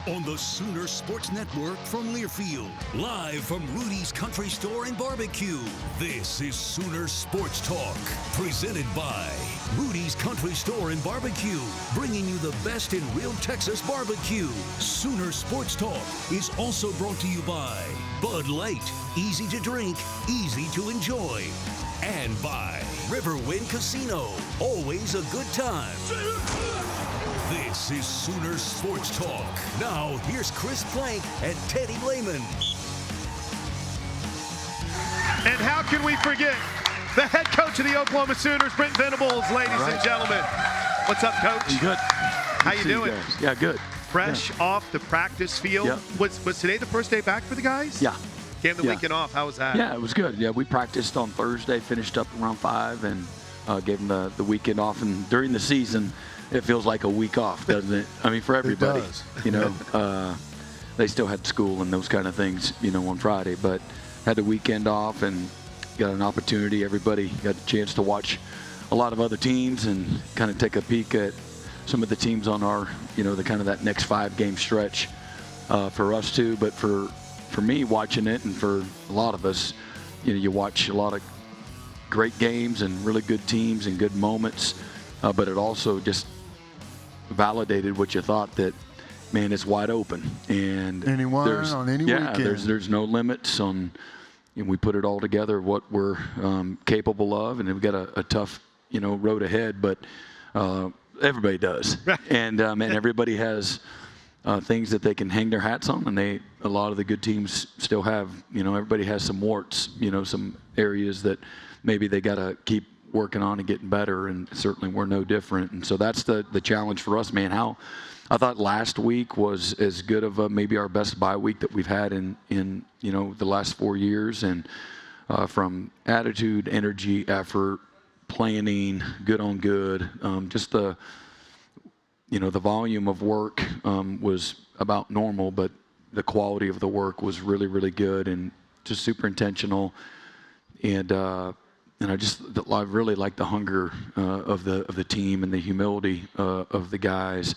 on the Sooner Sports Network from Learfield. Live from Rudy's Country Store and Barbecue. This is Sooner Sports Talk, presented by Rudy's Country Store and Barbecue, bringing you the best in real Texas barbecue. Sooner Sports Talk is also brought to you by Bud Light, easy to drink, easy to enjoy. And by Riverwind Casino, always a good time. This is Sooner Sports Talk. Now, here's Chris Plank and Teddy Lehman. And how can we forget the head coach of the Oklahoma Sooners, Brent Venables, ladies and gentlemen. What's up, Coach? Good. How you doing? Yeah, good. Fresh off the practice field. Yeah. Was today the first day back for the guys? Yeah. Came the weekend off. How was that? Yeah, it was good. Yeah, we practiced on Thursday, finished up around 5, and gave them the weekend off. And during the season, it feels like a week off, doesn't it? I mean, for everybody. It does. You know, they still had school and those kind of things, you know, on Friday, but had the weekend off and got an opportunity. Everybody got a chance to watch a lot of other teams and kind of take a peek at some of the teams on our, you know, the kind of that next 5-game stretch for us too. But for me watching it, and for a lot of us, you know, you watch a lot of great games and really good teams and good moments, but it also just validated what you thought, that, man, it's wide open. And anyone on any weekend. There's no limits on, and we put it all together, what we're capable of, and we've got a tough, you know, road ahead, but everybody does. And everybody has things that they can hang their hats on, and a lot of the good teams still have, you know, everybody has some warts, you know, some areas that maybe they got to keep working on and getting better, and certainly we're no different. And so that's the challenge for us, man. I thought last week was as good of maybe our best bye week that we've had in you know, the last 4 years, and from attitude, energy, effort, planning, good on good, just the, you know, the volume of work was about normal, but the quality of the work was really, really good and just super intentional. And I really like the hunger of the team and the humility of the guys.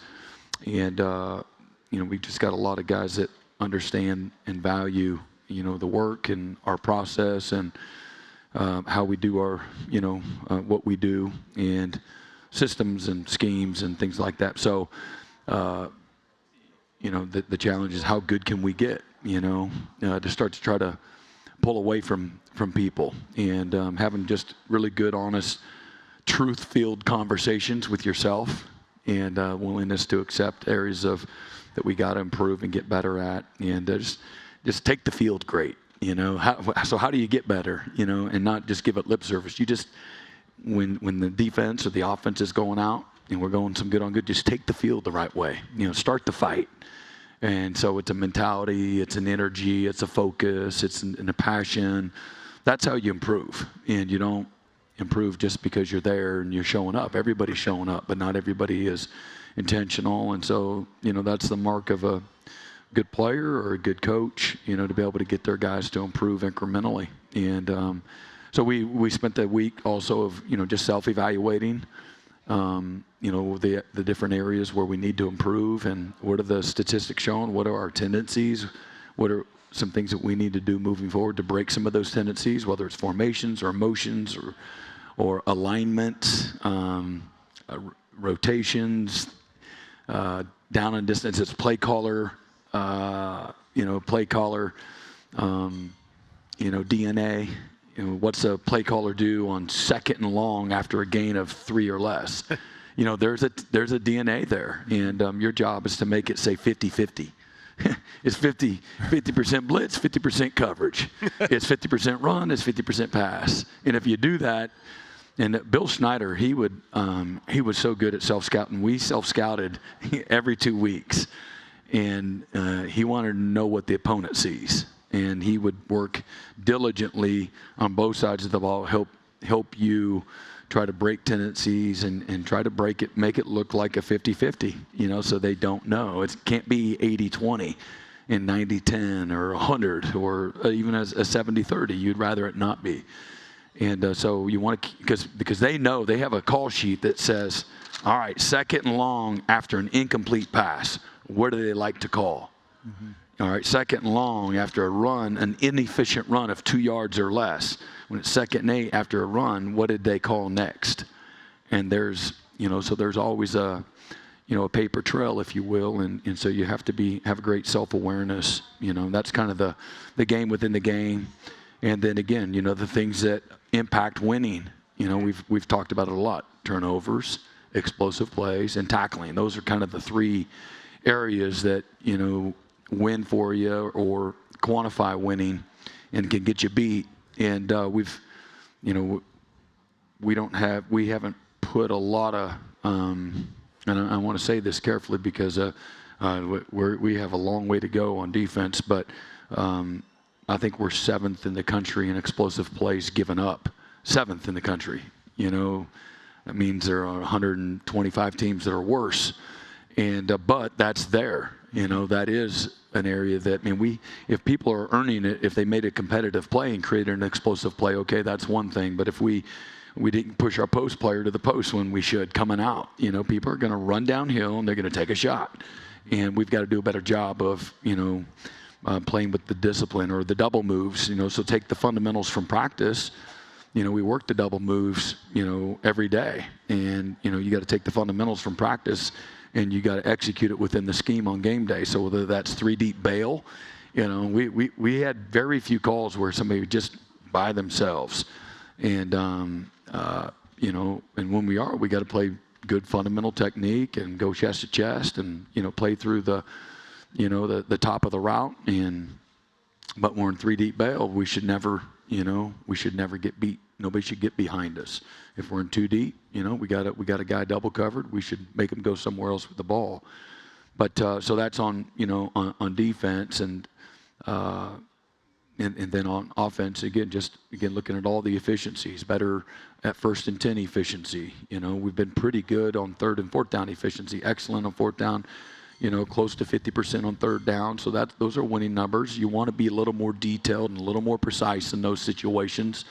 And you know, we've just got a lot of guys that understand and value, you know, the work and our process and how we do our, you know, what we do, and systems and schemes and things like that. So, you know, the challenge is how good can we get, you know, to start to try to pull away from people, and having just really good, honest, truth-filled conversations with yourself, and willingness to accept areas that we got to improve and get better at, and just take the field great, you know. How do you get better, you know, and not just give it lip service? You just, when the defense or the offense is going out and we're going some good on good, just take the field the right way, you know, start the fight. And so it's a mentality, it's an energy, it's a focus, it's a passion. That's how you improve. And you don't improve just because you're there and you're showing up. Everybody's showing up, but not everybody is intentional. And so, you know, that's the mark of a good player or a good coach, you know, to be able to get their guys to improve incrementally. And so we spent that week also of, you know, just self-evaluating, you know, the different areas where we need to improve, and what are the statistics showing, what are our tendencies, what are some things that we need to do moving forward to break some of those tendencies, whether it's formations or emotions or alignment, rotations, down and distance. It's play caller, you know, DNA. You know, what's a play caller do on 2nd and long after a gain of 3 or less? You know, there's a DNA there, and your job is to make it say 50-50. It's 50% blitz, 50% coverage. It's 50% run, it's 50% pass. And if you do that, and Bill Schneider, he was so good at self-scouting. We self-scouted every 2 weeks, and he wanted to know what the opponent sees. And he would work diligently on both sides of the ball, help you try to break tendencies and try to break it, make it look like a 50-50, you know, so they don't know. It can't be 80-20 and 90-10 or 100 or even as a 70-30. You'd rather it not be. And so you want to, because they know, they have a call sheet that says, all right, 2nd and long after an incomplete pass. what do they like to call? All right, 2nd and long after a run, an inefficient run of 2 yards or less. When it's 2nd and 8 after a run, what did they call next? And there's, so there's always a paper trail, if you will, and so you have to have a great self-awareness. That's kind of the game within the game. And then again, the things that impact winning. We've talked about it a lot: turnovers, explosive plays, and tackling. Those are kind of the 3 areas that win for you or quantify winning and can get you beat. And we haven't put a lot of and I want to say this carefully because we have a long way to go on defense, but I think we're 7th in the country in explosive plays given up. 7th in the country. That means there are 125 teams that are worse, but that's there. That is an area that, if people are earning it, if they made a competitive play and created an explosive play, okay, that's one thing. But if we didn't push our post player to the post when we should coming out, people are going to run downhill and they're going to take a shot. And we've got to do a better job of, playing with the discipline or the double moves, so take the fundamentals from practice. We work the double moves, every day. And, you got to take the fundamentals from practice and you got to execute it within the scheme on game day. So whether that's 3 deep bail, we had very few calls where somebody would just by themselves. And, and when we got to play good fundamental technique and go chest to chest and, play through the top of the route. But we're in 3 deep bail. We should never get beat. Nobody should get behind us. If we're in 2 deep, we got a guy double covered. We should make him go somewhere else with the ball. But so that's on on defense and then on offense again. Looking at all the efficiencies, better at 1st and 10 efficiency. We've been pretty good on 3rd and 4th down efficiency. Excellent on 4th down. Close to 50% on 3rd down. So those are winning numbers. You want to be a little more detailed and a little more precise in those situations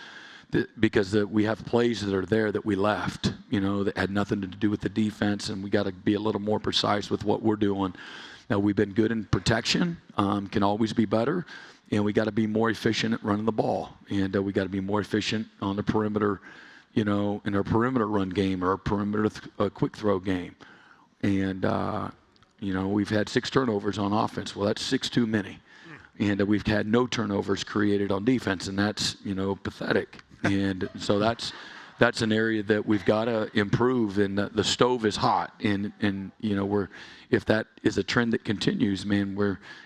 because we have plays that are there that we left, that had nothing to do with the defense, and we got to be a little more precise with what we're doing. Now, we've been good in protection, can always be better, and we got to be more efficient at running the ball, and we got to be more efficient on the perimeter, in our perimeter run game or our perimeter quick throw game. And, we've had 6 turnovers on offense. Well, that's 6 too many. And we've had no turnovers created on defense, and that's, pathetic. And so that's an area that we've got to improve, and the stove is hot. And if that is a trend that continues,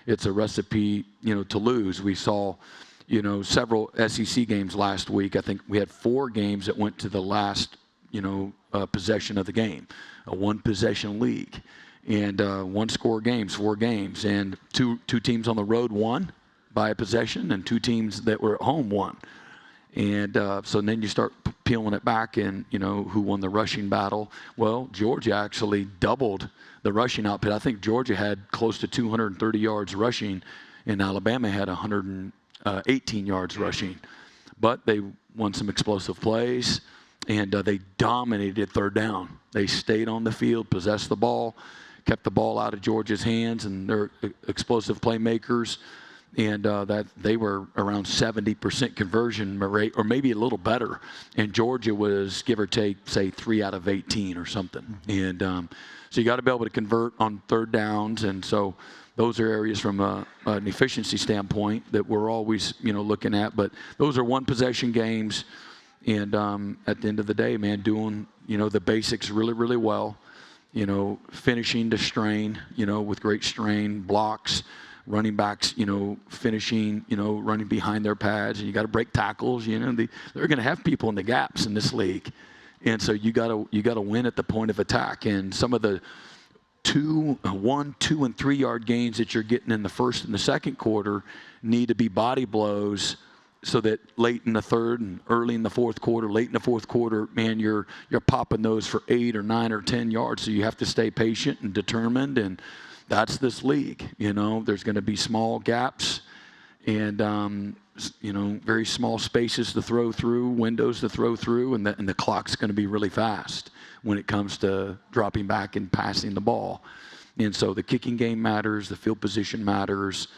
it's a recipe, to lose. We saw, several SEC games last week. I think we had 4 games that went to the last, possession of the game, a 1-possession league. And 1-score games, 4 games, and two teams on the road won by a possession, and 2 teams that were at home won. And so then you start peeling it back, and who won the rushing battle? Well, Georgia actually doubled the rushing output. I think Georgia had close to 230 yards rushing, and Alabama had 118 yards rushing. But they won some explosive plays, and they dominated 3rd down. They stayed on the field, possessed the ball, kept the ball out of Georgia's hands, and they're explosive playmakers, and that they were around 70% conversion rate, or maybe a little better. And Georgia was, give or take, say 3 out of 18 or something. And so you got to be able to convert on 3rd downs, and so those are areas from an efficiency standpoint that we're always looking at. But those are 1-possession games, and at the end of the day, doing the basics really, really well. Finishing to strain, with great strain, blocks, running backs, finishing, running behind their pads, and you got to break tackles. They're going to have people in the gaps in this league, and so you got to win at the point of attack. And some of the 1, 2, and 3 yard gains that you're getting in the 1st and the 2nd quarter need to be body blows, so that late in the 3rd and early in the 4th quarter, late in the 4th quarter, you're popping those for 8 or 9 or 10 yards. So you have to stay patient and determined, and that's this league. There's going to be small gaps and very small spaces to throw through, windows to throw through, and the clock's going to be really fast when it comes to dropping back and passing the ball. And so the kicking game matters, the field position matters.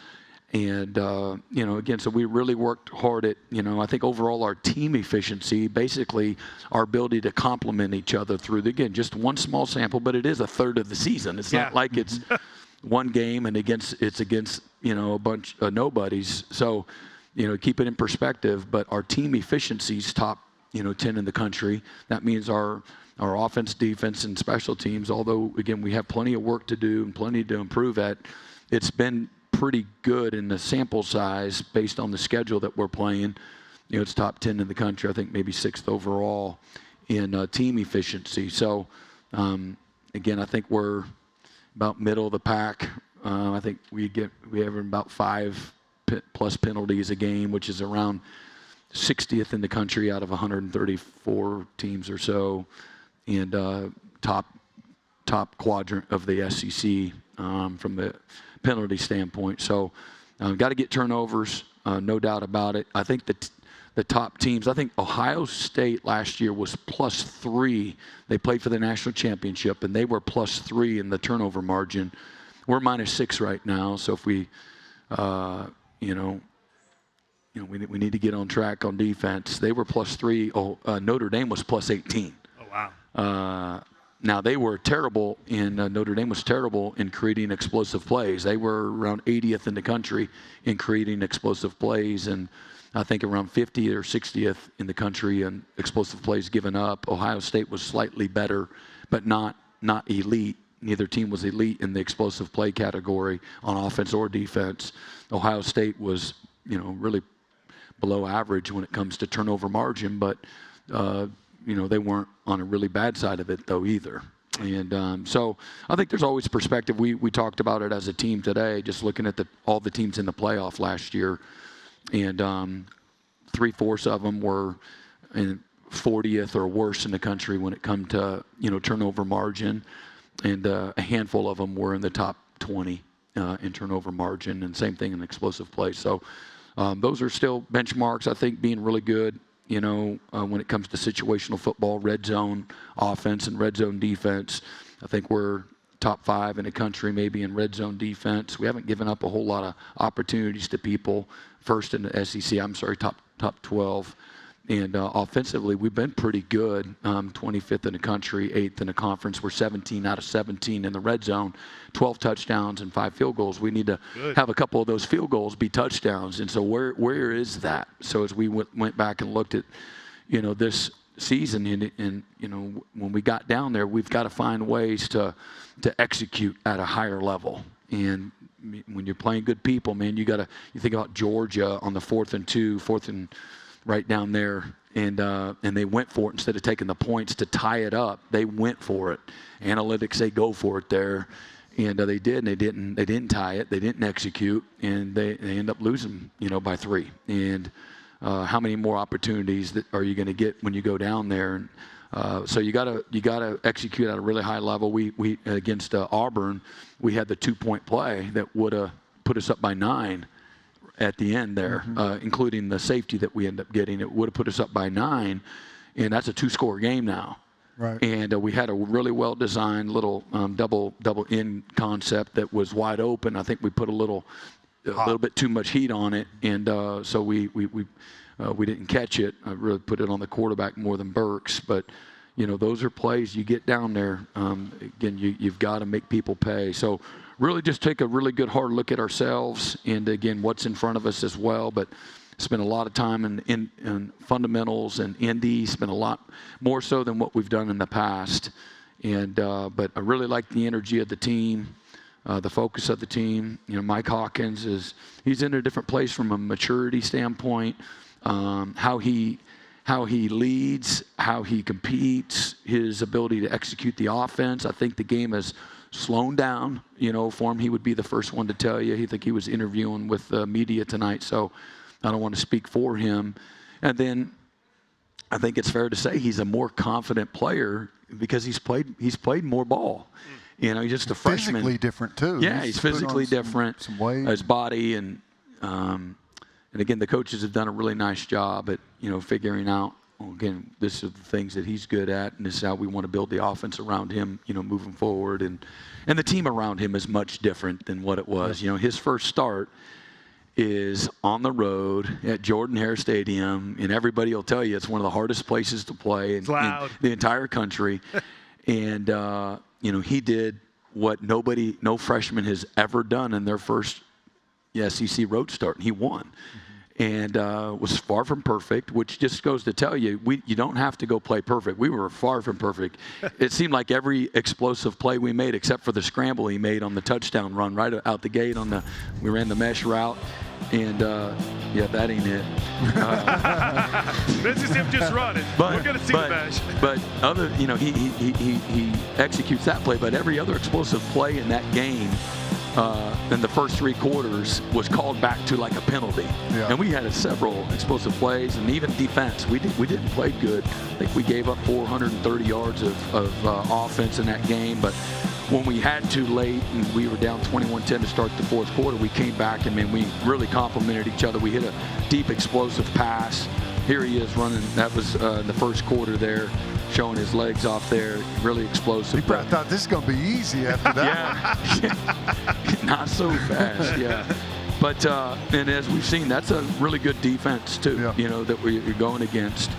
And, again, so we really worked hard at, I think overall our team efficiency, basically our ability to complement each other through, again, just one small sample, but it is a third of the season. It's not like it's one game and it's against, a bunch of nobodies. So, keep it in perspective, but our team efficiency is top, 10 in the country. That means our offense, defense, and special teams, although, again, we have plenty of work to do and plenty to improve at, it's been pretty good in the sample size based on the schedule that we're playing. It's top 10 in the country. I think maybe 6th overall in team efficiency. So, again, I think we're about middle of the pack. I think we have about 5+ penalties a game, which is around 60th in the country out of 134 teams or so, and top quadrant of the SEC from the penalty standpoint. So got to get turnovers, no doubt about it. I think the top teams, I think Ohio State last year was +3. They played for the national championship, and they were +3 in the turnover margin. We're -6 right now, so if we, we need to get on track on defense. They were +3. Notre Dame was +18. Oh, wow. Now, they were terrible Notre Dame was terrible in creating explosive plays. They were around 80th in the country in creating explosive plays, and I think around 50th or 60th in the country in explosive plays given up. Ohio State was slightly better, but not elite. Neither team was elite in the explosive play category on offense or defense. Ohio State was, really below average when it comes to turnover margin, but they weren't on a really bad side of it, though, either. And so I think there's always perspective. We talked about it as a team today, just looking at all the teams in the playoff last year. And 3/4 of them were in 40th or worse in the country when it come to, turnover margin. And a handful of them were in the top 20 in turnover margin, and same thing in explosive play. So those are still benchmarks, I think, being really good. When it comes to situational football, red zone offense and red zone defense. I think we're top 5 in the country maybe in red zone defense. We haven't given up a whole lot of opportunities to people. First in the SEC, top 12. And offensively, we've been pretty good. 25th in the country, 8th in the conference. We're 17 out of 17 in the red zone, 12 touchdowns and 5 field goals. We need to have a couple of those field goals be touchdowns. And so where is that? So as we went back and looked at, this season, and when we got down there, we've got to find ways to execute at a higher level. And when you're playing good people, man, you think about Georgia on the 4th and 2, right down there, and they went for it instead of taking the points to tie it up. They went for it. Analytics say go for it there, and they did. And they didn't tie it. They didn't execute, and they end up losing, by 3. And how many more opportunities are you going to get when you go down there? And so you gotta execute at a really high level. We against Auburn, we had the 2-point play that would have put us up by 9. At the end there, including the safety that we end up getting. It would have put us up by 9, and that's a 2-score game now. Right. And we had a really well-designed little double end concept that was wide open. I think we put a little bit too much heat on it, and so we didn't catch it. I really put it on the quarterback more than Burks, but those are plays you get down there. Again, you've got to make people pay. So really just take a really good hard look at ourselves and, again, what's in front of us as well. But spend a lot of time in fundamentals and Indy, spend a lot more so than what we've done in the past. And but I really like the energy of the team, the focus of the team. Mike Hawkins he's in a different place from a maturity standpoint, how he leads, how he competes, his ability to execute the offense. I think the game has slowed down, for him. He would be the first one to tell you. He was interviewing with the media tonight, so I don't want to speak for him. And then I think it's fair to say he's a more confident player because he's played more ball. He's just a freshman. Physically different too. Yeah, he's physically different. Some weight. His body and again, the coaches have done a really nice job at figuring out again, this is the things that he's good at, and this is how we want to build the offense around him, moving forward. And the team around him is much different than what it was. His first start is on the road at Jordan-Hare Stadium, and everybody will tell you it's one of the hardest places to play in the entire country. And, he did what no freshman has ever done in their first SEC road start, and he won. And was far from perfect, which just goes to tell you, you don't have to go play perfect. We were far from perfect. It seemed like every explosive play we made, except for the scramble he made on the touchdown run right out the gate we ran the mesh route. And, that ain't it. This is him just running. We're going to see the mesh. But he executes that play. But every other explosive play in that game, in the first 3 quarters, was called back to like a penalty. And we had several explosive plays, and even defense. We didn't play good. I think we gave up 430 yards of offense in that game. But when we had to late and we were down 21-10 to start the fourth quarter, we came back and we really complimented each other. We hit a deep explosive pass. Here he is running. That was in the first quarter there, showing his legs off there. Really explosive. You probably thought this is going to be easy after that. Yeah. Not so fast, yeah. But, and as we've seen, that's a really good defense, too, that you're going against.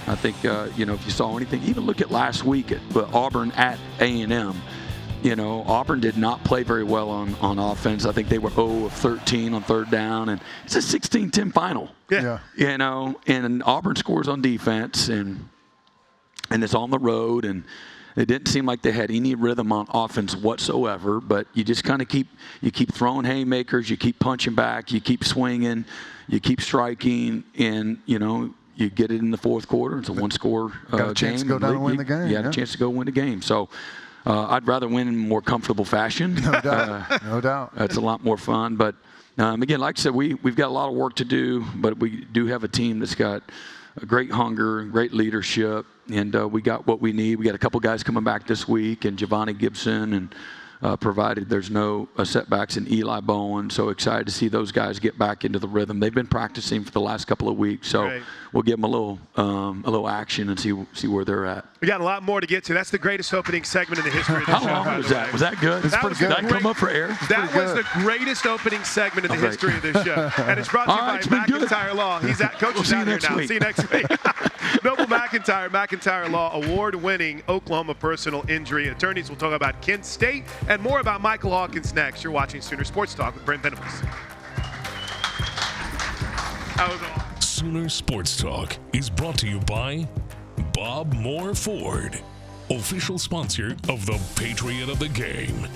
I think, if you saw anything, even look at last week at Auburn at A&M. Auburn did not play very well on offense. I think they were 0 of 13 on third down, and it's a 16-10 final. Yeah. And Auburn scores on defense, and it's on the road, and it didn't seem like they had any rhythm on offense whatsoever. But you just kind of keep throwing haymakers, you keep punching back, you keep swinging, you keep striking, and you get it in the fourth quarter. It's a one-score game. Got a chance to go down and win the game. You had a chance to go win the game. So. I'd rather win in a more comfortable fashion. No doubt. No doubt. That's a lot more fun. But, again, like I said, we've got a lot of work to do, but we do have a team that's got a great hunger, great leadership, and we got what we need. We got a couple guys coming back this week, and Giovanni Gibson, and provided there's no setbacks in Eli Bowen. So excited to see those guys get back into the rhythm. They've been practicing for the last couple of weeks, so we'll give them a little action and see where they're at. We got a lot more to get to. That's the greatest opening segment in the history of the show. How long was that? Was that good? It's pretty good. Did I come up for air? That was the greatest opening segment in the history of this show. And it's brought to you by McIntyre Law. He's Coach is out here now. See you next week. Noble McIntyre Law, award-winning Oklahoma personal injury attorneys. We'll talk about Kent State and more about Michael Hawkins next. You're watching Sooner Sports Talk with Brent Venables. That was all. Sooner Sports Talk is brought to you by Bob Moore Ford, official sponsor of the Patriot of the Game.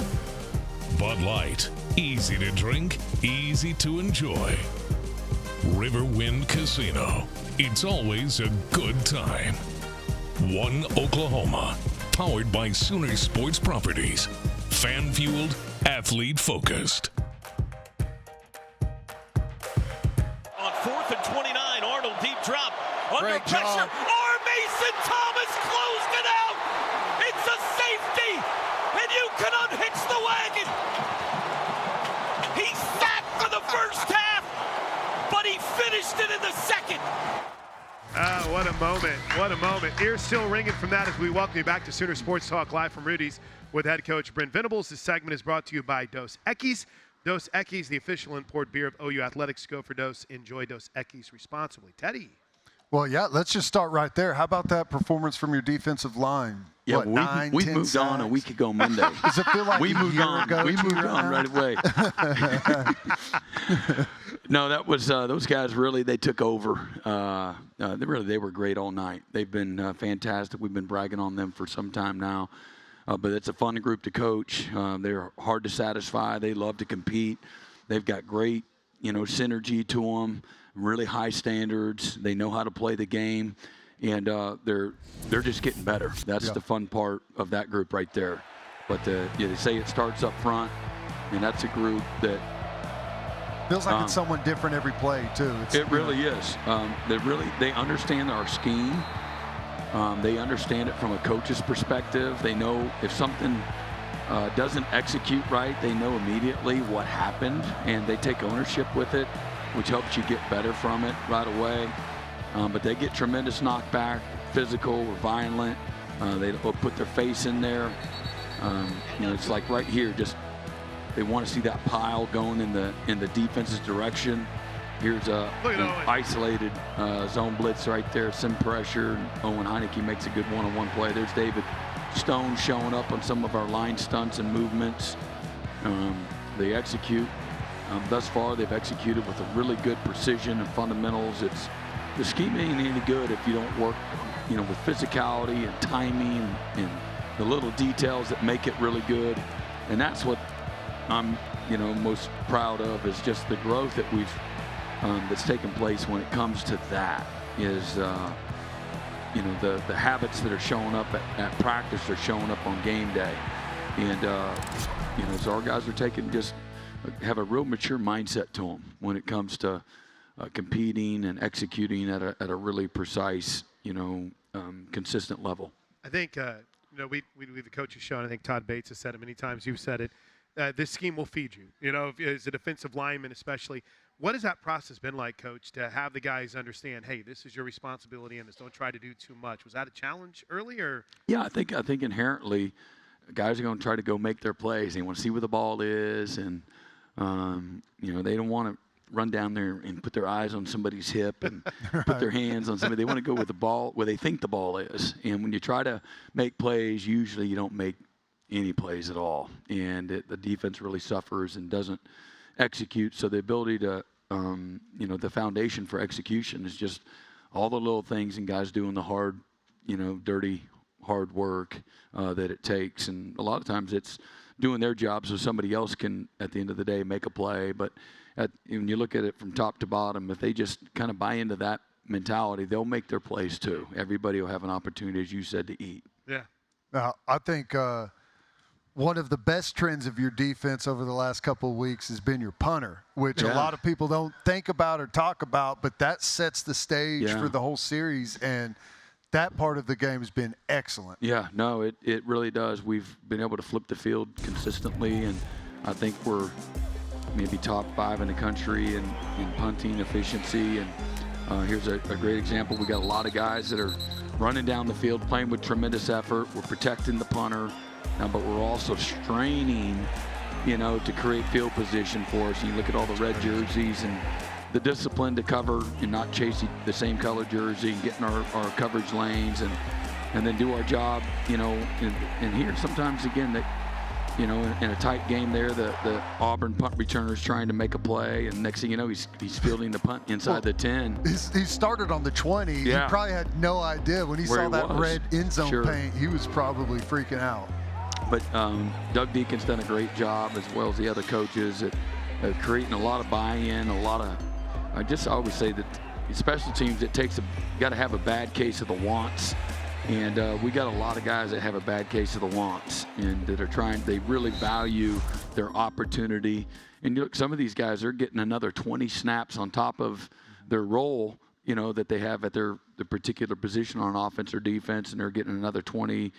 Bud Light, easy to drink, easy to enjoy. Riverwind Casino, it's always a good time. One Oklahoma, powered by Sooner Sports Properties. Fan-fueled, athlete-focused. On 4th and 29, Arnold deep drop. Under Great pressure. job. Mason Thomas closed it out. It's a safety, and you can unhitch the wagon. He sacked for the first half, but he finished it in the second. What a moment. What a moment. Ears still ringing from that as we welcome you back to Sooner Sports Talk live from Rudy's with head coach Brent Venables. This segment is brought to you by Dos Equis. Dos Equis, the official import beer of OU Athletics. Go for Dos. Enjoy Dos Equis responsibly. Teddy. Well, yeah, let's just start right there. How about that performance from your defensive line? Yeah, we moved on a week ago Monday. Does it feel like we moved on right away. No, that was those guys really, they took over. They were great all night. They've been fantastic. We've been bragging on them for some time now. But it's a fun group to coach. They're hard to satisfy. They love to compete. They've got great, synergy to them, really high standards. They know how to play the game. And they're just getting better. That's the fun part of that group right there. But they say it starts up front, and that's a group that feels like it's someone different every play too. It really is. They understand our scheme. They understand it from a coach's perspective. They know if something doesn't execute right, they know immediately what happened, and they take ownership with it, which helps you get better from it right away. but they get tremendous knockback, physical or violent. They will put their face in there. It's like right here, just they want to see that pile going in the defense's direction. Here's an isolated zone blitz right there, some pressure. Owen Heineke makes a good one-on-one play. There's David Stone showing up on some of our line stunts and movements. They execute. Thus far, they've executed with a really good precision and fundamentals. The scheme ain't any good if you don't work, with physicality and timing and the little details that make it really good. And that's what I'm, most proud of, is just the growth that we've that's taken place when it comes to that. Is the habits that are showing up at practice are showing up on game day, and so our guys are have a real mature mindset to them when it comes to competing and executing at a really precise, consistent level. I think we the coaches show, and I think Todd Bates has said it many times. You've said it. This scheme will feed you. As a defensive lineman, especially. What has that process been like, Coach, to have the guys understand, hey, this is your responsibility and don't try to do too much? Was that a challenge early, or? Yeah, I think inherently guys are going to try to go make their plays. They want to see where the ball is, and they don't want to run down there and put their eyes on somebody's hip and put their hands on somebody. They want to go with the ball where they think the ball is. And when you try to make plays, usually you don't make any plays at all, and the defense really suffers and doesn't execute. So the ability to, the foundation for execution is just all the little things and guys doing the hard, dirty, hard work that it takes. And a lot of times it's doing their job so somebody else can, at the end of the day, make a play. But when you look at it from top to bottom, if they just kind of buy into that mentality, they'll make their plays too. Everybody will have an opportunity, as you said, to eat. Yeah. Now, I think one of the best trends of your defense over the last couple of weeks has been your punter, which a lot of people don't think about or talk about, but that sets the stage for the whole series, and that part of the game has been excellent. Yeah, no, it really does. We've been able to flip the field consistently, and I think we're maybe top 5 in the country in punting efficiency. And here's a great example. We got a lot of guys that are running down the field, playing with tremendous effort. We're protecting the punter. But we're also straining, to create field position for us. You look at all the red jerseys and the discipline to cover and not chase the same color jersey and get in our coverage lanes and then do our job, and here sometimes, again, that, in a tight game there, the Auburn punt returner is trying to make a play, and next thing you know, he's fielding the punt inside the 10. He started on the 20. Yeah. He probably had no idea. When he saw that red end zone paint, he was probably freaking out. But Doug Deacon's done a great job, as well as the other coaches, at creating a lot of buy-in, a lot of – I always say that special teams, you got to have a bad case of the wants. And we got a lot of guys that have a bad case of the wants and that are they really value their opportunity. And look, some of these guys are getting another 20 snaps on top of their role, that they have at the particular position on offense or defense, and they're getting another 20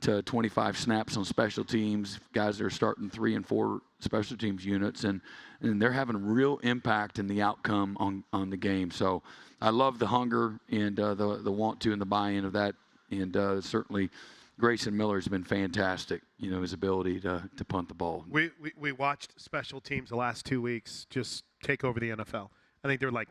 to 25 snaps on special teams. Guys that are starting 3 and 4 special teams units, and they're having a real impact in the outcome on the game. So I love the hunger and the want to and the buy-in of that. And certainly Grayson Miller has been fantastic, his ability to punt the ball. We watched special teams the last 2 weeks just take over the NFL. I think there were like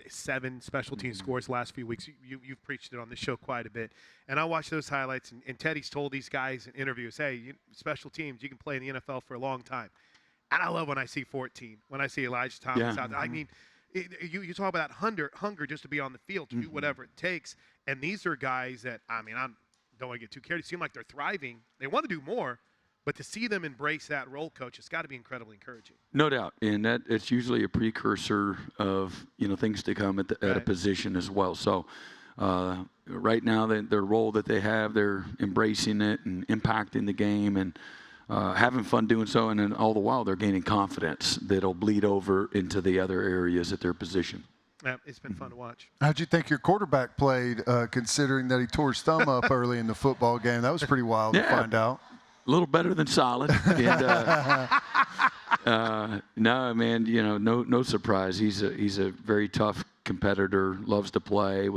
7 special team scores the last few weeks. You've preached it on this show quite a bit. And I watched those highlights, and Teddy's told these guys in interviews, hey, special teams, you can play in the NFL for a long time. And I love when I see 14, when I see Elijah Thomas out there. I mean, you talk about that hunger just to be on the field, to do whatever it takes. And these are guys that, I don't want to get too carried. It seems like they're thriving. They want to do more. But to see them embrace that role, Coach, it's got to be incredibly encouraging. No doubt, and that it's usually a precursor of things to come at a position as well. So right now, their role that they have, they're embracing it and impacting the game and having fun doing so. And then all the while, they're gaining confidence that'll bleed over into the other areas at their position. Yeah, it's been fun to watch. How'd you think your quarterback played, considering that he tore his thumb up early in the football game? That was pretty wild to find out. A little better than solid. And, no, man, no surprise. He's a very tough competitor, loves to play,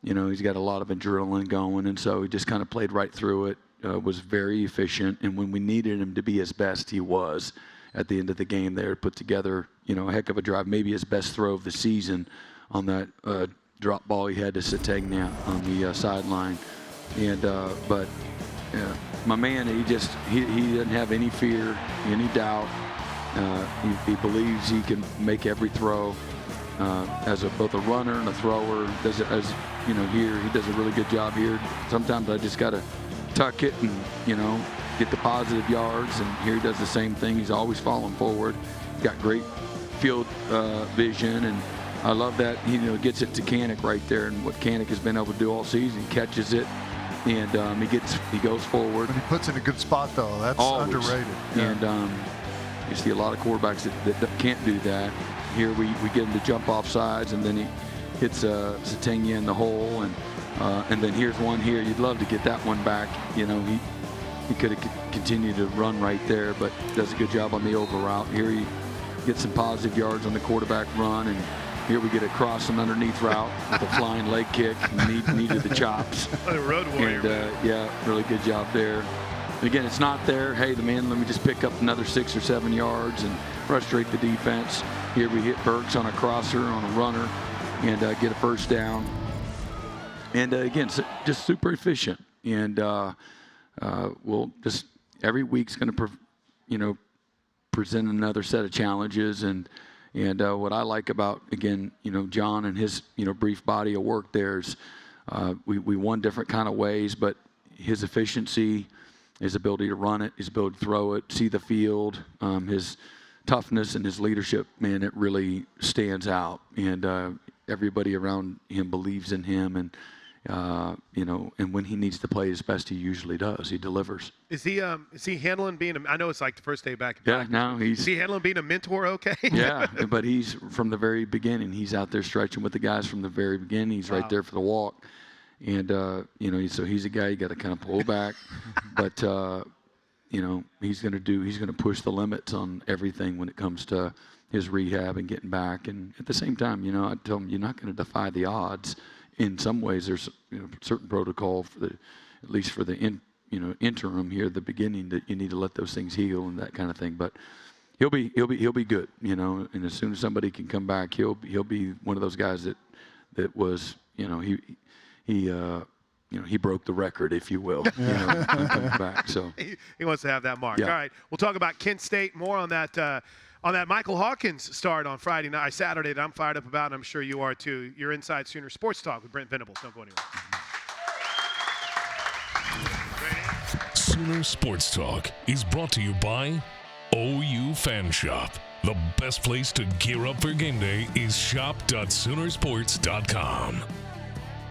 he's got a lot of adrenaline going, and so he just kind of played right through it, was very efficient, and when we needed him to be his best, he was at the end of the game there, put together, a heck of a drive, maybe his best throw of the season on that drop ball he had to Sategna on the sideline. And but my man, he doesn't have any fear, any doubt. He believes he can make every throw as both a runner and a thrower. Does it as here he does a really good job here. Sometimes I just got to tuck it and get the positive yards, and here he does the same thing. He's always falling forward. He's got great field vision, and I love that he gets it to Kanak right there, and what Kanak has been able to do all season, he catches it, and he goes forward. But he puts in a good spot though. That's always underrated. Yeah. And you see a lot of quarterbacks that can't do that. Here we get him to jump off sides, and then he hits Sategna in the hole, and then here's one here. You'd love to get that one back. He could have continued to run right there, but does a good job on the over route. Here he gets some positive yards on the quarterback run, and here we get a cross and underneath route with a flying leg kick. Needed the chops. A road warrior. And really good job there. And again, it's not there. Hey, let me just pick up another 6 or 7 yards and frustrate the defense. Here we hit Burks on a crosser, on a runner, and get a first down. And again, just super efficient. And we'll just every week's going to, present another set of challenges. And what I like about, again, John and his, brief body of work there is we won different kind of ways, but his efficiency, his ability to run it, his ability to throw it, see the field, his toughness and his leadership, man, it really stands out. And everybody around him believes in him, and and when he needs to play his best, he usually does. He delivers. Is he handling being I know it's like the first day back. Yeah, now is he handling being a mentor okay? Yeah, but he's from the very beginning. He's out there stretching with the guys from the very beginning. He's right there for the walk. And, so he's a guy you got to kind of pull back. But, he's going to push the limits on everything when it comes to his rehab and getting back. And at the same time, I tell him you're not going to defy the odds. In some ways, there's certain protocol at least for the interim here at the beginning, that you need to let those things heal and that kind of thing. But he'll be good, And as soon as somebody can come back, he'll be one of those guys that was, he broke the record, if you will. Coming back. So he wants to have that mark. Yeah. All right, we'll talk about Kent State more on that. On that Michael Hawkins start on Saturday that I'm fired up about, and I'm sure you are too. You're inside Sooner Sports Talk with Brent Venables. Don't go anywhere. Sooner Sports Talk is brought to you by OU Fan Shop. The best place to gear up for game day is shop.soonersports.com.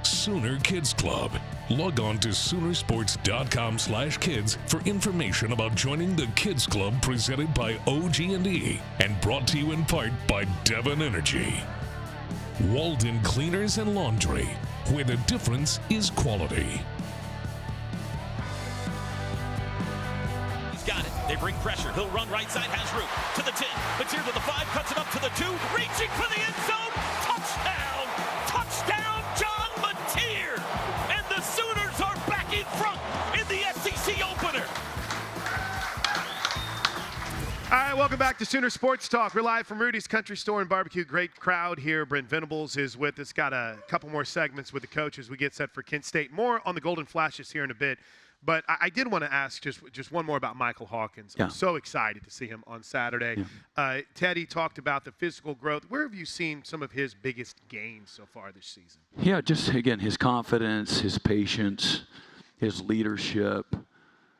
Sooner Kids Club. Log on to Soonersports.com/kids for information about joining the Kids Club presented by OG&E and brought to you in part by Devon Energy. Walden Cleaners and Laundry, where the difference is quality. He's got it. They bring pressure. He'll run right side, has room. To the 10. Mateer to the 5, cuts it up to the 2. Reaching for the end zone. Touchdown! Touchdown, John Mateer! And the Sooners are back in front in the SEC opener. All right, welcome back to Sooner Sports Talk. We're live from Rudy's Country Store and Barbecue. Great crowd here. Brent Venables is with us. Got a couple more segments with the coach as we get set for Kent State. More on the Golden Flashes here in a bit. But I did want to ask just one more about Michael Hawkins. Yeah. I'm so excited to see him on Saturday. Yeah. Teddy talked about the physical growth. Where have you seen some of his biggest gains so far this season? Yeah, just, again, his confidence, his patience, his leadership.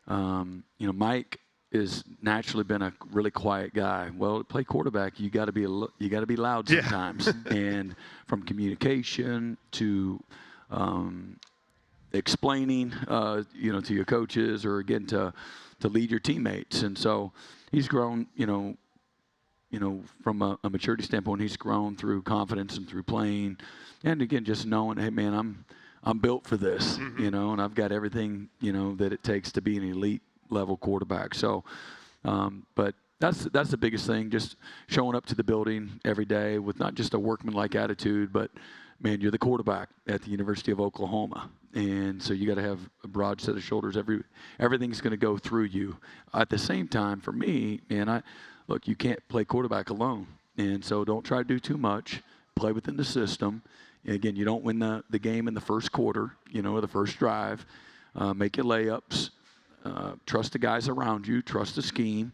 Mike has naturally been a really quiet guy. Well, to play quarterback, you got to be loud sometimes. Yeah. And from communication to explaining, to your coaches, or again to lead your teammates. And so he's grown, from a maturity standpoint, he's grown through confidence and through playing, and again just knowing, hey man, I'm built for this, and I've got everything that it takes to be an elite level quarterback. So, but that's the biggest thing. Just showing up to the building every day with not just a workmanlike attitude, but man, you're the quarterback at the University of Oklahoma, and so you got to have a broad set of shoulders. Everything's going to go through you. At the same time, for me, man, look, you can't play quarterback alone, and so don't try to do too much. Play within the system. And again, you don't win the game in the first quarter, or the first drive. Make your layups. Trust the guys around you. Trust the scheme.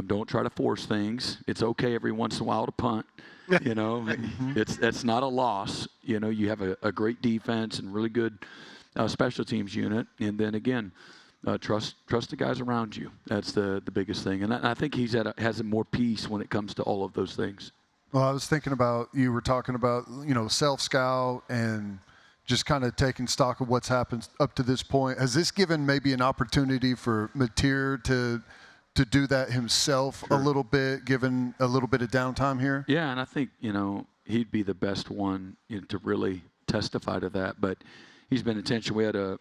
Don't try to force things. It's okay every once in a while to punt. It's not a loss. You have a great defense and really good special teams unit. And then again, trust the guys around you. That's the biggest thing. And I think has more peace when it comes to all of those things. Well, I was thinking about, you were talking about, self-scout and just kind of taking stock of what's happened up to this point. Has this given maybe an opportunity for Mateer to do that himself a little bit, given a little bit of downtime here? Yeah, and I think, he'd be the best one to really testify to that. But he's been intentional. We had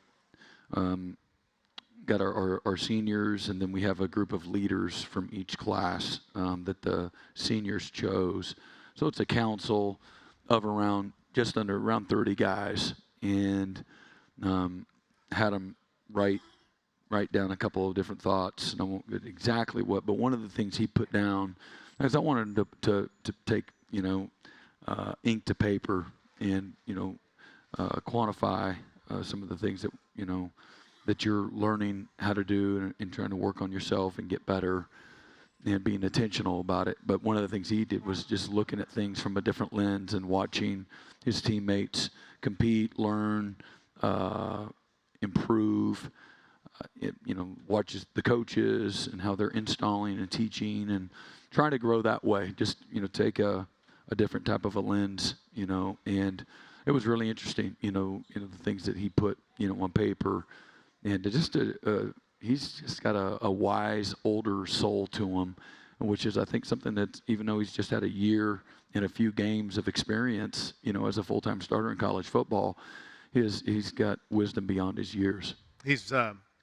got our seniors, and then we have a group of leaders from each class that the seniors chose. So it's a council of around 30 guys, and had them write down a couple of different thoughts, and I won't get exactly what, but one of the things he put down is I wanted him to take ink to paper and quantify some of the things that that you're learning how to do and trying to work on yourself and get better and being intentional about it. But one of the things he did was just looking at things from a different lens and watching his teammates compete, learn, improve, watches the coaches and how they're installing and teaching and trying to grow that way. Just, take a different type of a lens, and it was really interesting, the things that he put, on paper. And he's just got a wise, older soul to him, which is, I think, something that even though he's just had a year and a few games of experience, as a full-time starter in college football, he's got wisdom beyond his years. He's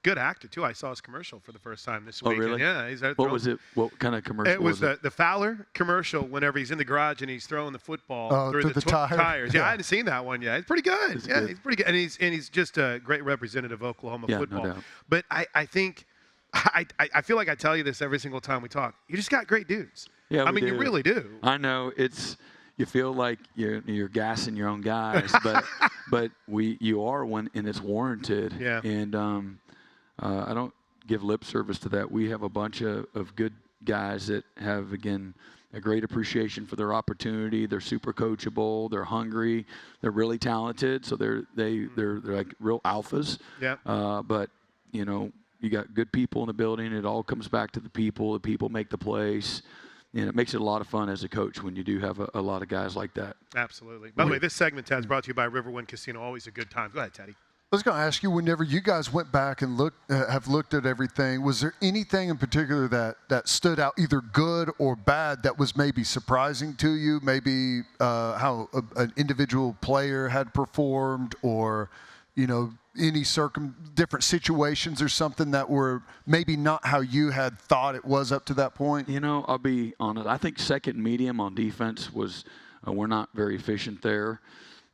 good actor too. I saw his commercial for the first time this week. Oh, really? Yeah. What was it? What kind of commercial? It was the Fowler commercial. Whenever he's in the garage and he's throwing the football through the tires. Yeah, I hadn't seen that one yet. It's pretty good. He's pretty good, and he's just a great representative of Oklahoma football. No doubt. But I think I feel like I tell you this every single time we talk. You just got great dudes. Yeah, I mean, you really do. I know you feel like you're gassing your own guys, but you are one, and it's warranted. Yeah. And I don't give lip service to that. We have a bunch of good guys that have, again, a great appreciation for their opportunity. They're super coachable. They're hungry. They're really talented. So they're like real alphas. Yeah. But you got good people in the building. It all comes back to the people. The people make the place. And it makes it a lot of fun as a coach when you do have a lot of guys like that. Absolutely. By the way, this segment, Ted's brought to you by Riverwind Casino. Always a good time. Go ahead, Teddy. I was going to ask you, whenever you guys went back and have looked at everything, was there anything in particular that stood out, either good or bad, that was maybe surprising to you? Maybe how an individual player had performed, or any different situations or something that were maybe not how you had thought it was up to that point? I'll be honest. I think second medium on defense was we're not very efficient there,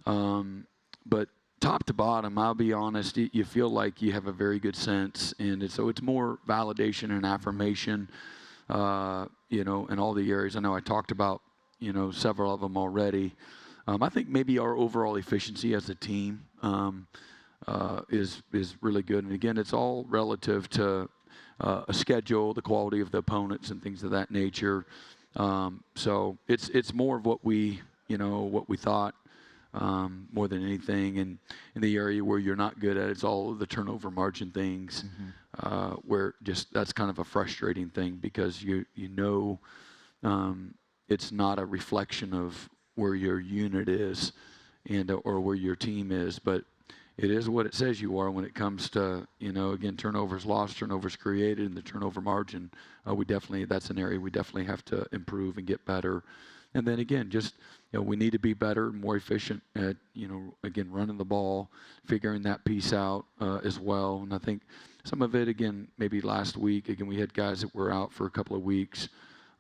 but top to bottom, I'll be honest, you feel like you have a very good sense, and so it's more validation and affirmation, in all the areas. I know I talked about, several of them already. I think maybe our overall efficiency as a team is really good, and again, it's all relative to a schedule, the quality of the opponents, and things of that nature. So it's more of what we thought. More than anything, and in the area where you're not good at, it's all the turnover margin things, where just that's kind of a frustrating thing, because it's not a reflection of where your unit is or where your team is, but it is what it says you are when it comes to, again, turnovers lost, turnovers created, and the turnover margin. That's an area we definitely have to improve and get better. And then again, just we need to be better, more efficient at again running the ball, figuring that piece out as well. And I think some of it again, maybe last week again we had guys that were out for a couple of weeks,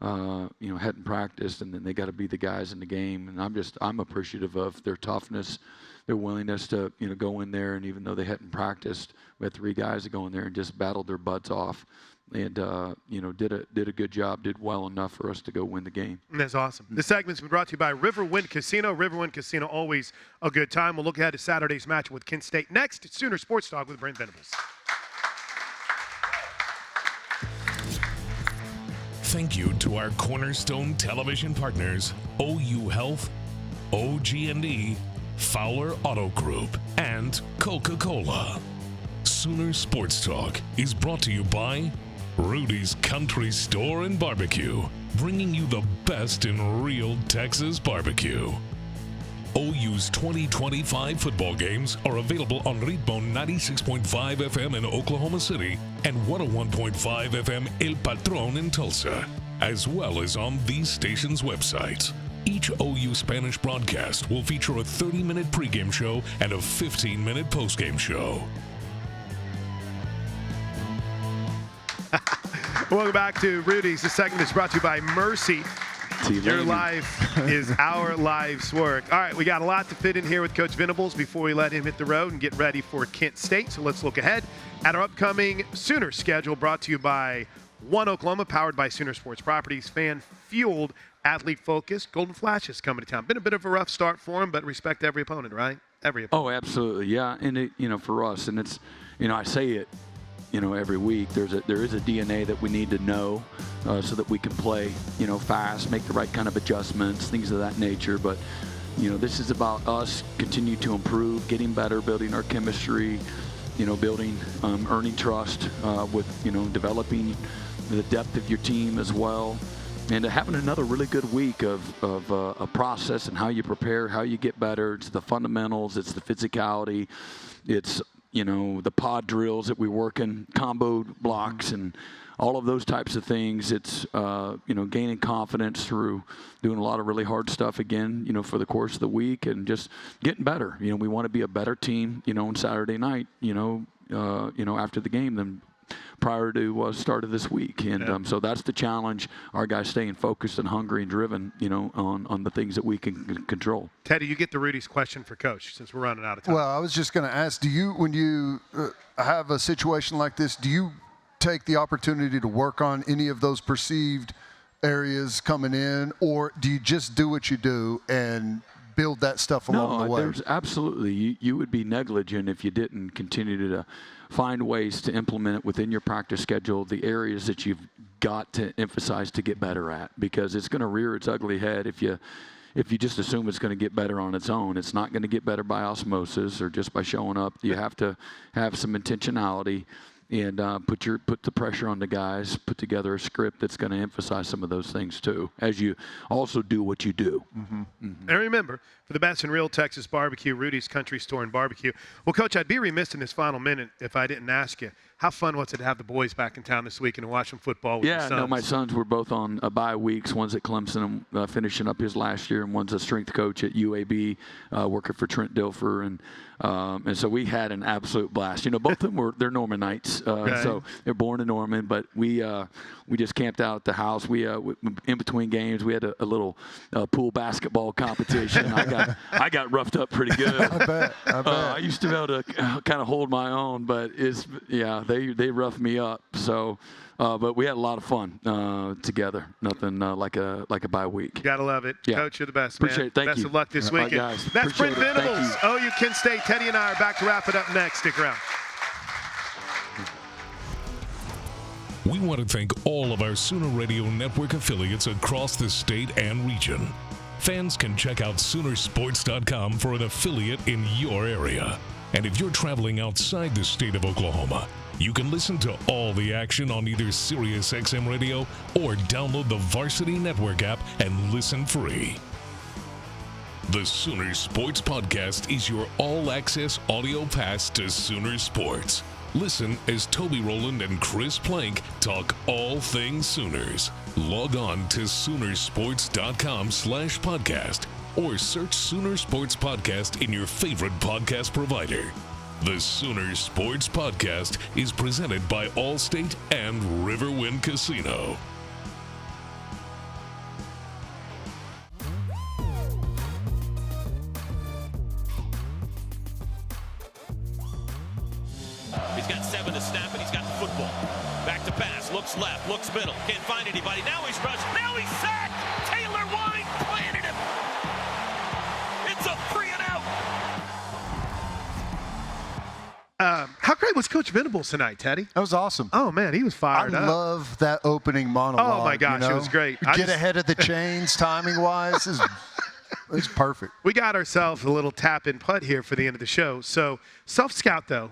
hadn't practiced, and then they got to be the guys in the game. And I'm appreciative of their toughness, their willingness to go in there, and even though they hadn't practiced, we had 3 guys that go in there and just battled their butts off. And did a good job, did well enough for us to go win the game. That's awesome. This segment's been brought to you by Riverwind Casino. Riverwind Casino, always a good time. We'll look ahead to Saturday's match with Kent State. Next, it's Sooner Sports Talk with Brent Venables. Thank you to our cornerstone television partners, OU Health, OG&E, Fowler Auto Group, and Coca-Cola. Sooner Sports Talk is brought to you by Rudy's Country Store and Barbecue, bringing you the best in real Texas barbecue. OU's 2025 football games are available on Ritmo 96.5 FM in Oklahoma City and 101.5 FM El Patron in Tulsa, as well as on these stations' websites. Each OU Spanish broadcast will feature a 30-minute pregame show and a 15-minute postgame show. Welcome back to Rudy's. This segment is brought to you by Mercy. Your life is our life's work. All right, we got a lot to fit in here with Coach Venables before we let him hit the road and get ready for Kent State. So let's look ahead at our upcoming Sooner schedule, brought to you by One Oklahoma, powered by Sooner Sports Properties, fan-fueled, athlete-focused. Golden Flash is coming to town. Been a bit of a rough start for him, but respect every opponent, right? Every opponent. Oh, absolutely, yeah. And it, for us, and it's, I say it, every week, there is a DNA that we need to know so that we can play, fast, make the right kind of adjustments, things of that nature. But, this is about us continue to improve, getting better, building our chemistry, building, earning trust with, developing the depth of your team as well. And having another really good week of a process and how you prepare, how you get better. It's the fundamentals, it's the physicality, it's the pod drills that we work in, combo blocks, and all of those types of things. It's, gaining confidence through doing a lot of really hard stuff again, for the course of the week, and just getting better. We want to be a better team, on Saturday night, after the game than prior to start of this week. And so that's the challenge. Our guys staying focused and hungry and driven, on the things that we can control. Teddy, you get the Rudy's question for Coach, since we're running out of time. Well, I was just going to ask, when you have a situation like this, do you take the opportunity to work on any of those perceived areas coming in, or do you just do what you do and build that stuff along the way? There's absolutely. You would be negligent if you didn't continue to find ways to implement it within your practice schedule, the areas that you've got to emphasize to get better at, because it's going to rear its ugly head if you just assume it's going to get better on its own. It's not going to get better by osmosis or just by showing up. You have to have some intentionality and put the pressure on the guys, put together a script that's going to emphasize some of those things too, as you also do what you do. Mm-hmm. Mm-hmm. And remember, for the best in real Texas barbecue, Rudy's Country Store and Barbecue. Well, Coach, I'd be remiss in this final minute if I didn't ask you, how fun was it to have the boys back in town this weekend and watch some football with your sons? No, my sons were both on bye weeks. One's at Clemson, finishing up his last year, and one's a strength coach at UAB, working for Trent Dilfer. And so we had an absolute blast. Both of them they're Normanites, so they're born in Norman. But we just camped out at the house. We in between games, we had a little pool basketball competition. I got roughed up pretty good. I bet. I used to be able to kind of hold my own, but they roughed me up. So. But we had a lot of fun together. Nothing like a bye week. Gotta love it. Yeah. Coach, you're the best, man. Appreciate it. Thank you. Best of luck this weekend. Guys. That's Brent Venables, OU Kent State. Teddy and I are back to wrap it up next. Stick around. We want to thank all of our Sooner Radio Network affiliates across the state and region. Fans can check out Soonersports.com for an affiliate in your area. And if you're traveling outside the state of Oklahoma, you can listen to all the action on either SiriusXM Radio or download the Varsity Network app and listen free. The Sooner Sports Podcast is your all-access audio pass to Sooner Sports. Listen as Toby Rowland and Chris Plank talk all things Sooners. Log on to Soonersports.com/podcast or search Sooner Sports Podcast in your favorite podcast provider. The Sooner Sports Podcast is presented by Allstate and Riverwind Casino. He's got 7 to snap, and he's got the football. Back to pass, looks left, looks middle, can't find anybody. Now he's rushed, now he's sacked. Taylor Wine planted him. It's a 3 and out. How great was Coach Venables tonight, Teddy? That was awesome. Oh, man, he was fired up. I love that opening monologue. Oh, my gosh, it was great. Get ahead of the chains timing-wise. It's perfect. We got ourselves a little tap-in putt here for the end of the show. So self-scout, though,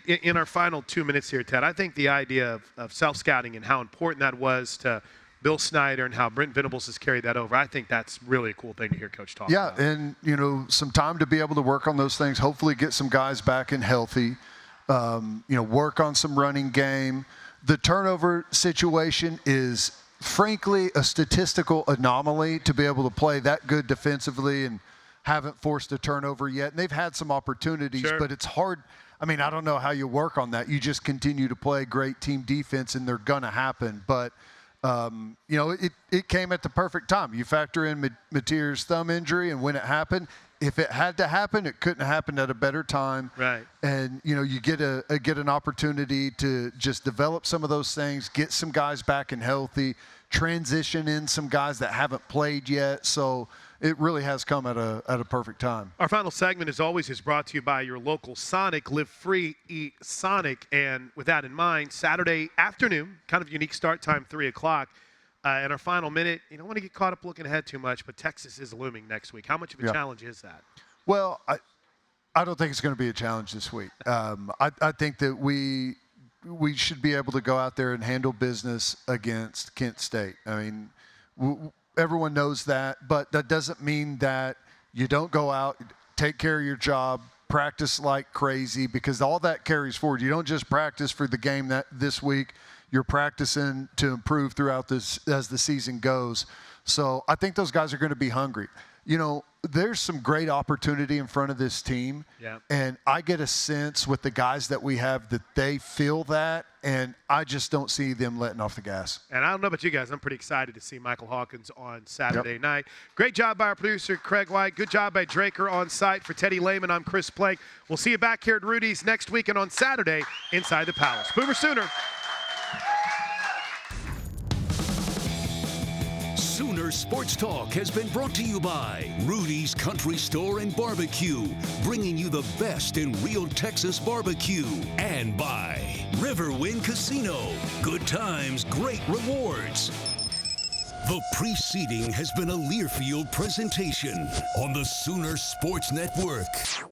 in our final 2 minutes here, Ted, I think the idea of self-scouting and how important that was to Bill Snyder and how Brent Venables has carried that over, I think that's really a cool thing to hear Coach talk about. Yeah, and, some time to be able to work on those things, hopefully get some guys back and healthy, work on some running game. The turnover situation is – frankly, a statistical anomaly to be able to play that good defensively and haven't forced a turnover yet. And they've had some opportunities, but it's hard. I mean, I don't know how you work on that. You just continue to play great team defense, and they're going to happen. But, it came at the perfect time. You factor in Mateer's thumb injury, and when it happened, if it had to happen, it couldn't have happened at a better time. Right. And, you get an opportunity to just develop some of those things, get some guys back and healthy, transition in some guys that haven't played yet. So it really has come at a perfect time. Our final segment, as always, is brought to you by your local Sonic. Live free, eat Sonic. And with that in mind, Saturday afternoon, kind of unique start time, 3 o'clock. In our final minute, you don't want to get caught up looking ahead too much, but Texas is looming next week. How much of a challenge is that? Well, I don't think it's going to be a challenge this week. I think that we should be able to go out there and handle business against Kent State. I mean, everyone knows that, but that doesn't mean that you don't go out, take care of your job, practice like crazy, because all that carries forward. You don't just practice for the game this week. You're practicing to improve throughout this as the season goes. So I think those guys are going to be hungry. There's some great opportunity in front of this team. Yeah. And I get a sense with the guys that we have that they feel that, and I just don't see them letting off the gas. And I don't know about you guys. I'm pretty excited to see Michael Hawkins on Saturday night. Great job by our producer, Craig White. Good job by Draker on site. For Teddy Lehman, I'm Chris Blake. We'll see you back here at Rudy's next week and on Saturday inside the Palace. Boomer Sooner. Sooner Sports Talk has been brought to you by Rudy's Country Store and Barbecue, bringing you the best in real Texas barbecue, and by Riverwind Casino. Good times, great rewards. The preceding has been a Learfield presentation on the Sooner Sports Network.